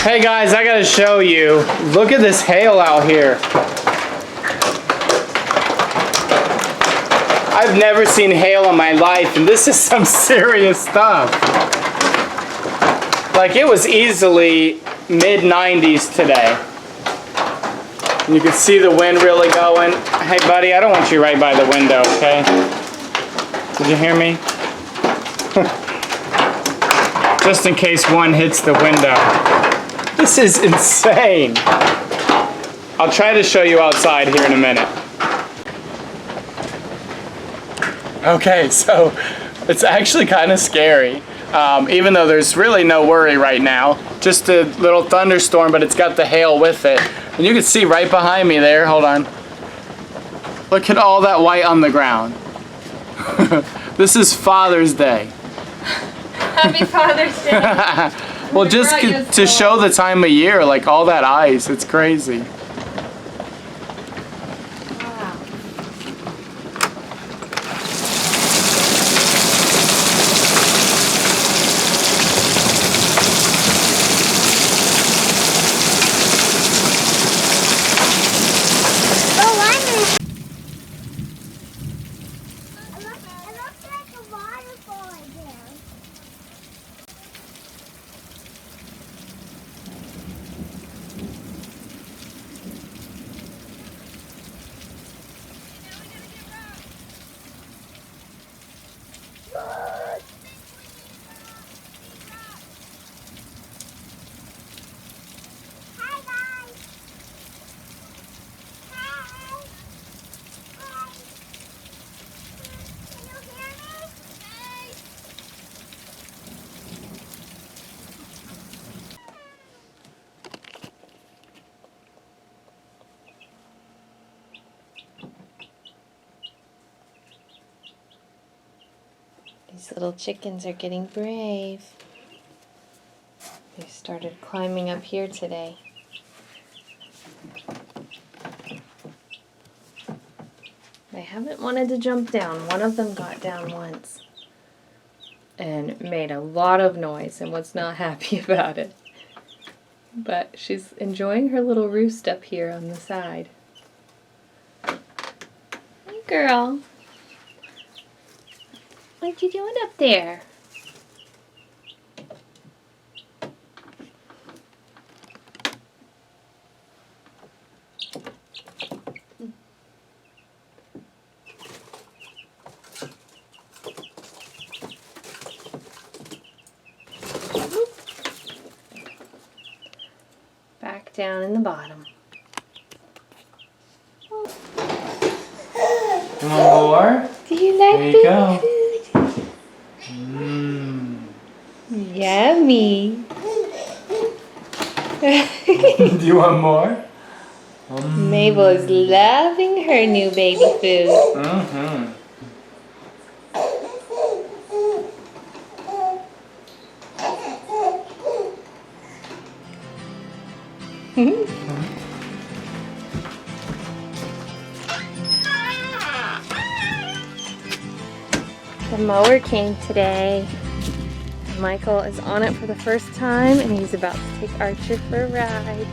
Hey guys, I gotta show you. Look at this hail out here. I've never seen hail in my life, and this is some serious stuff. Like, it was easily mid-90s today. And you can see the wind really going. Hey buddy, I don't want you right by the window, okay? Did you hear me? Just in case one hits the window. This is insane. I'll try to show you outside here in a minute. Okay, so it's actually kind of scary. Even though there's really no worry right now. Just a little thunderstorm, but it's got the hail with it. And you can see right behind me there, hold on. Look at all that white on the ground. This is Father's Day. Happy Father's Day. Well, just to show the time of year, like all that ice, it's crazy. These little chickens are getting brave. They started climbing up here today. They haven't wanted to jump down. One of them got down once and made a lot of noise and was not happy about it. But she's enjoying her little roost up here on the side. Hey girl. What you doing up there? Back down in the bottom. More? Do you like There you go. food? Yummy. Do you want more? Mabel is loving her new baby food. Mm-hmm. The mower came today. Michael is on it for the first time and he's about to take Archer for a ride.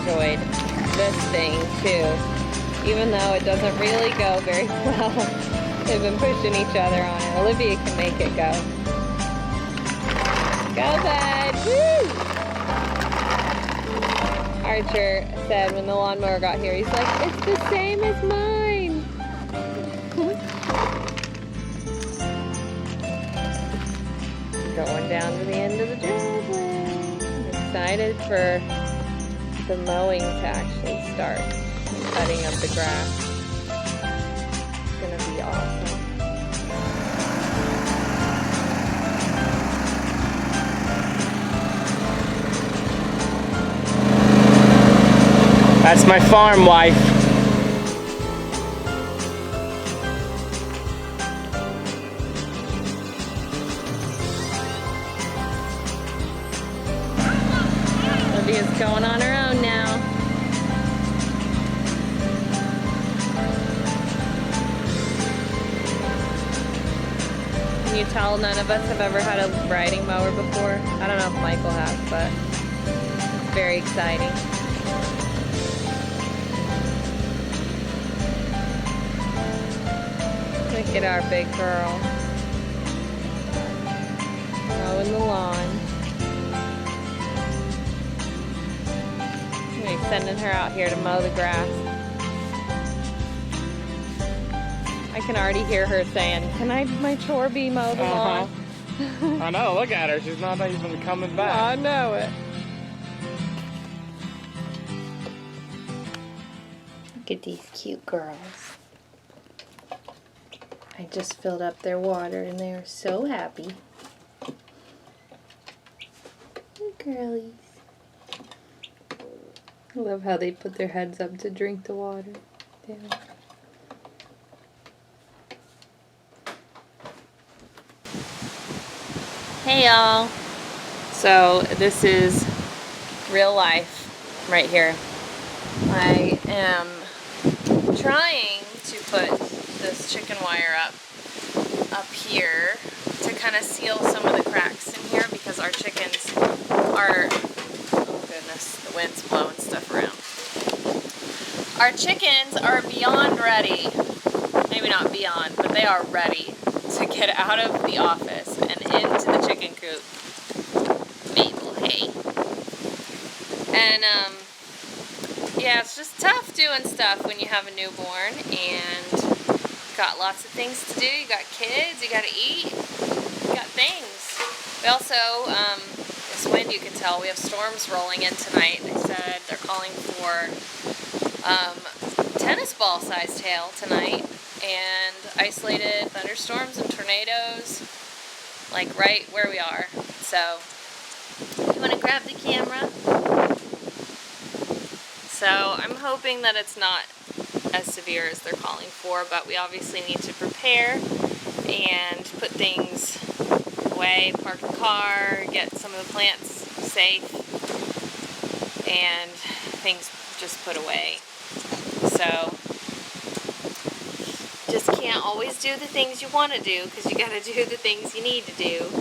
Enjoyed this thing too, even though it doesn't really go very well. They've been pushing each other on it. Olivia can make it go. Go, bud! Woo! Archer said when the lawnmower got here, he's like, it's the same as mine. Going down to the end of the driveway. I'm excited for the mowing to actually start. Cutting up the grass. It's gonna be awesome. That's my farm wife. Olivia's going on her own now. Can you tell none of us have ever had a riding mower before? I don't know if Michael has, but it's very exciting. Look at our big girl. Mowing the lawn. I'm sending her out here to mow the grass. I can already hear her saying, can my chore be mow the lawn? I know, look at her. She's not even coming back. I know it. Look at these cute girls. I just filled up their water and they are so happy. Hey, girlies. I love how they put their heads up to drink the water. Yeah. Hey y'all. So this is real life right here. I am trying to put this chicken wire up here to kind of seal some of the cracks in here because our chickens are, oh goodness, the wind's blowing stuff around. Our chickens are beyond ready, maybe not beyond, but they are ready to get out of the office and into the chicken coop. Maple hay. And yeah, it's just tough doing stuff when you have a newborn and got lots of things to do. You got kids, you gotta eat, you got things. We also, this wind, you can tell, we have storms rolling in tonight. They said they're calling for tennis ball sized hail tonight and isolated thunderstorms and tornadoes, like right where we are. So, you wanna grab the camera? So, I'm hoping that it's not as severe as they're calling for, but we obviously need to prepare and put things away, park the car, get some of the plants safe, and things just put away. So, just can't always do the things you want to do because you got to do the things you need to do.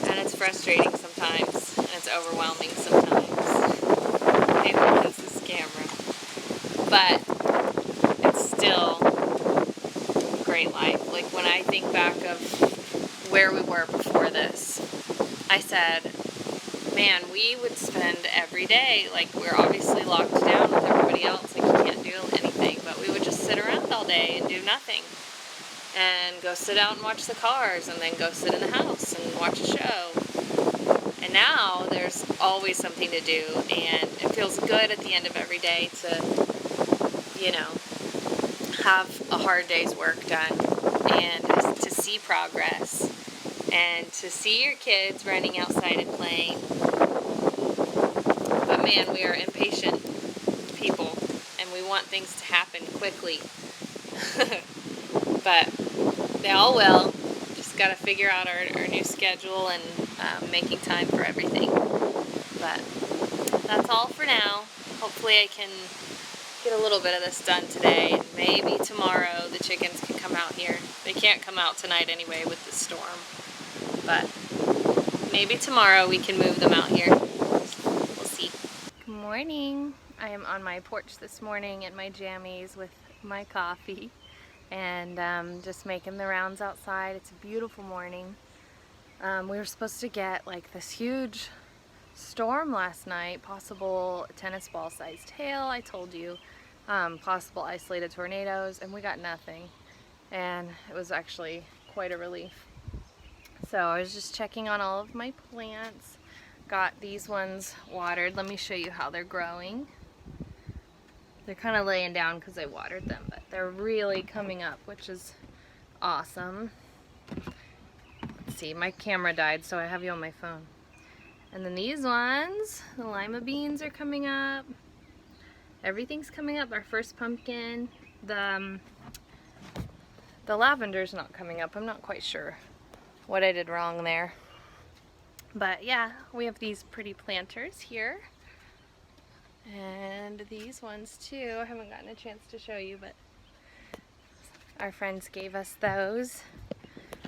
And it's frustrating sometimes, and it's overwhelming sometimes. Maybe because this camera. But it's still a great life. Like when I think back of where we were before this, I said, man, we would spend every day, like we're obviously locked down with everybody else, like you can't do anything, but we would just sit around all day and do nothing. And go sit out and watch the cars, and then go sit in the house and watch a show. And now there's always something to do, and it feels good at the end of every day to, you know, have a hard day's work done and to see progress and to see your kids running outside and playing. But man, we are impatient people and we want things to happen quickly. But they all will. Just got to figure out our new schedule and making time for everything. But that's all for now. Hopefully I can get a little bit of this done today, and maybe tomorrow the chickens can come out here. They can't come out tonight anyway with the storm, but maybe tomorrow we can move them out here. We'll see. Good morning. I am on my porch this morning in my jammies with my coffee and just making the rounds outside. It's a beautiful morning. We were supposed to get like this huge storm last night, possible tennis ball sized hail, I told you, possible isolated tornadoes, and we got nothing. And it was actually quite a relief. So I was just checking on all of my plants. Got these ones watered. Let me show you how they're growing. They're kind of laying down because I watered them, but they're really coming up, which is awesome. Let's see, my camera died, so I have you on my phone. And then these ones, the lima beans are coming up. Everything's coming up. Our first pumpkin. The lavender's not coming up. I'm not quite sure what I did wrong there. But yeah, we have these pretty planters here. And these ones too. I haven't gotten a chance to show you, but our friends gave us those.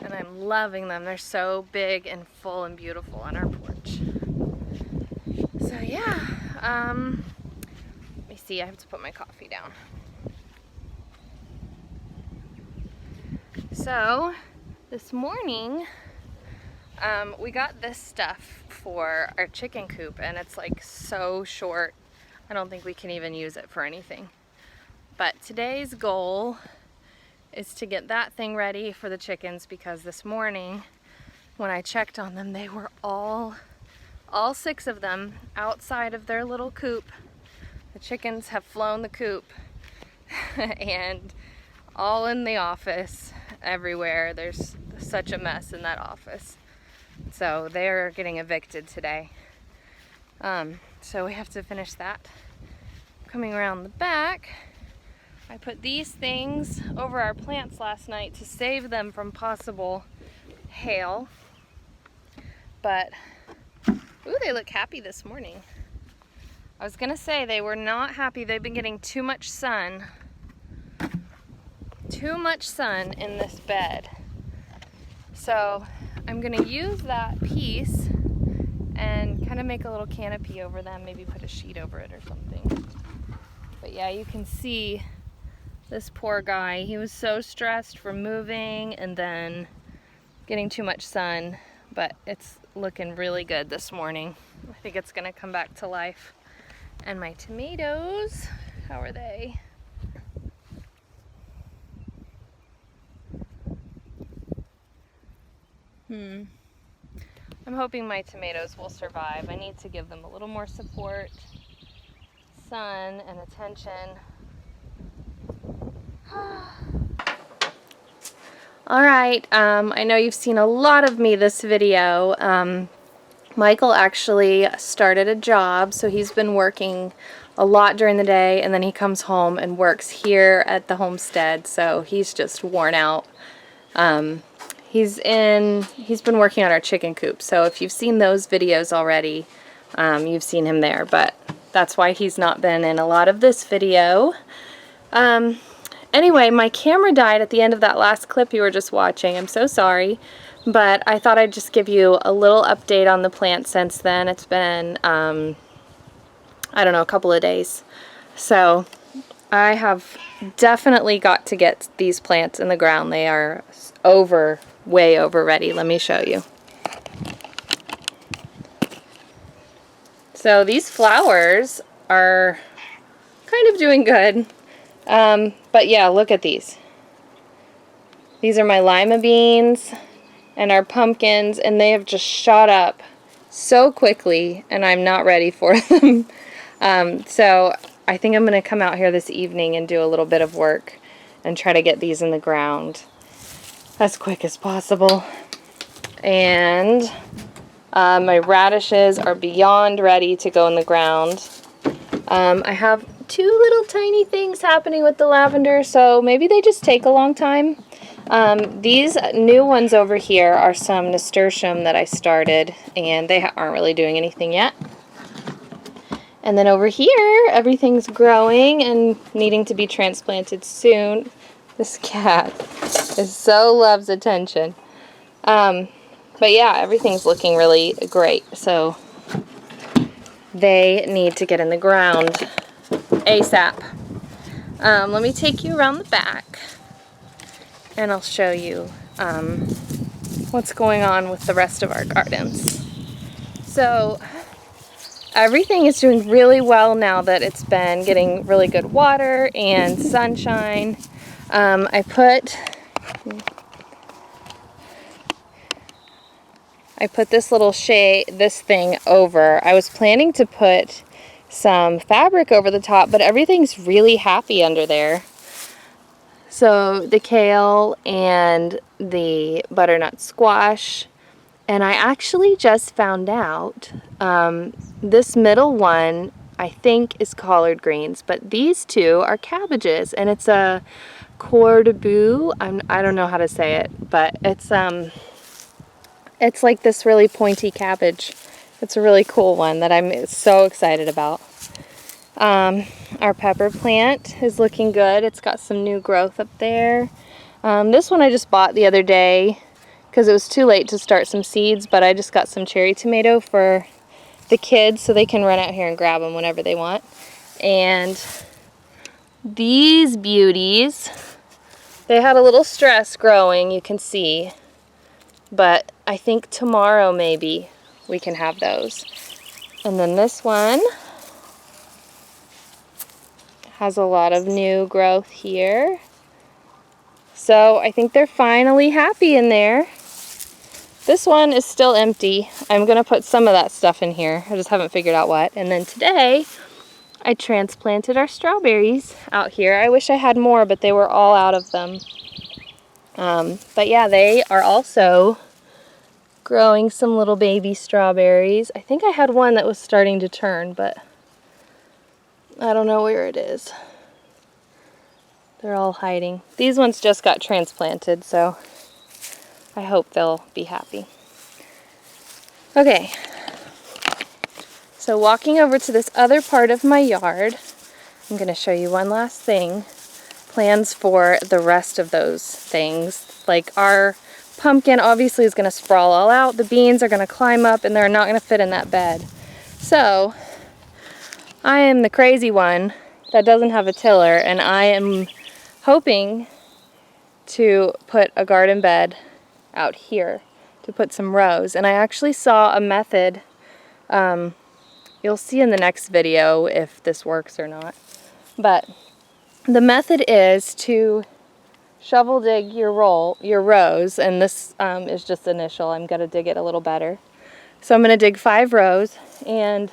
And I'm loving them. They're so big and full and beautiful on our porch. So yeah, let me see, I have to put my coffee down. So this morning, we got this stuff for our chicken coop, and it's like so short. I don't think we can even use it for anything. But today's goal is to get that thing ready for the chickens, because this morning when I checked on them, they were all 6 of them outside of their little coop. The chickens have flown the coop and all in the office, everywhere. There's such a mess in that office. So they're getting evicted today. So we have to finish that. Coming around the back, I put these things over our plants last night to save them from possible hail. But, ooh, they look happy this morning. I was gonna say they were not happy. They've been getting too much sun. Too much sun in this bed. So I'm gonna use that piece and kind of make a little canopy over them, maybe put a sheet over it or something. But yeah, you can see this poor guy. He was so stressed from moving and then getting too much sun, but it's looking really good this morning. I think it's gonna come back to life. And my tomatoes, how are they? I'm hoping my tomatoes will survive. I need to give them a little more support, sun, and attention. All right, I know you've seen a lot of me this video. Michael actually started a job, so he's been working a lot during the day, and then he comes home and works here at the homestead, so he's just worn out. He's been working on our chicken coop, so if you've seen those videos already, you've seen him there, but that's why he's not been in a lot of this video. Anyway, my camera died at the end of that last clip you were just watching. I'm so sorry, but I thought I'd just give you a little update on the plant since then. It's been, I don't know, a couple of days. So I have definitely got to get these plants in the ground. They are way over ready. Let me show you. So these flowers are kind of doing good. But yeah, look at these. These are my lima beans and our pumpkins, and they have just shot up so quickly, and I'm not ready for them. So I think I'm going to come out here this evening and do a little bit of work and try to get these in the ground as quick as possible. And my radishes are beyond ready to go in the ground. I have 2 little tiny things happening with the lavender, so maybe they just take a long time. These new ones over here are some nasturtium that I started, and they aren't really doing anything yet. And then over here, everything's growing and needing to be transplanted soon. This cat loves attention. But yeah, everything's looking really great, so they need to get in the ground ASAP. Let me take you around the back and I'll show you what's going on with the rest of our gardens. So everything is doing really well now that it's been getting really good water and sunshine. I put this little shade, this thing over. I was planning to put some fabric over the top, but everything's really happy under there. So the kale and the butternut squash, and I actually just found out this middle one I think is collard greens, but these two are cabbages, and it's a corde boeuf. I don't know how to say it, but it's like this really pointy cabbage. It's a really cool one that I'm so excited about. Our pepper plant is looking good. It's got some new growth up there. This one I just bought the other day because it was too late to start some seeds, but I just got some cherry tomato for the kids so they can run out here and grab them whenever they want. And these beauties, they had a little stress growing, you can see, but I think tomorrow maybe we can have those. And then this one has a lot of new growth here. So I think they're finally happy in there. This one is still empty. I'm gonna put some of that stuff in here. I just haven't figured out what. And then today, I transplanted our strawberries out here. I wish I had more, but they were all out of them. But yeah, they are also growing some little baby strawberries. I think I had one that was starting to turn, but I don't know where it is. They're all hiding. These ones just got transplanted, so I hope they'll be happy. Okay, so walking over to this other part of my yard, I'm going to show you one last thing. Plans for the rest of those things. Like our pumpkin obviously is going to sprawl all out. The beans are going to climb up and they're not going to fit in that bed. So I am the crazy one that doesn't have a tiller, and I am hoping to put a garden bed out here to put some rows. And I actually saw a method, you'll see in the next video if this works or not, but the method is to shovel dig your rows, and this is just initial. I'm going to dig it a little better. So I'm going to dig 5 rows, and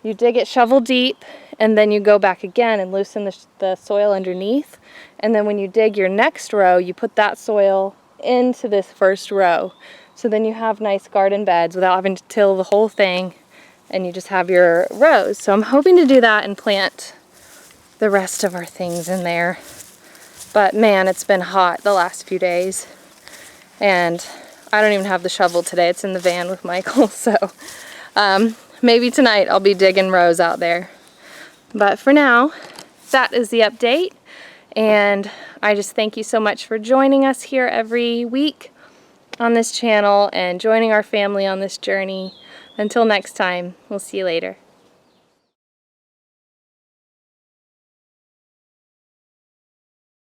you dig it shovel deep, and then you go back again and loosen the soil underneath. And then when you dig your next row, you put that soil into this first row. So then you have nice garden beds without having to till the whole thing, and you just have your rows. So I'm hoping to do that and plant the rest of our things in there. But man, it's been hot the last few days, and I don't even have the shovel today. It's in the van with Michael, so maybe tonight I'll be digging rows out there. But for now, that is the update, and I just thank you so much for joining us here every week on this channel and joining our family on this journey. Until next time, we'll see you later.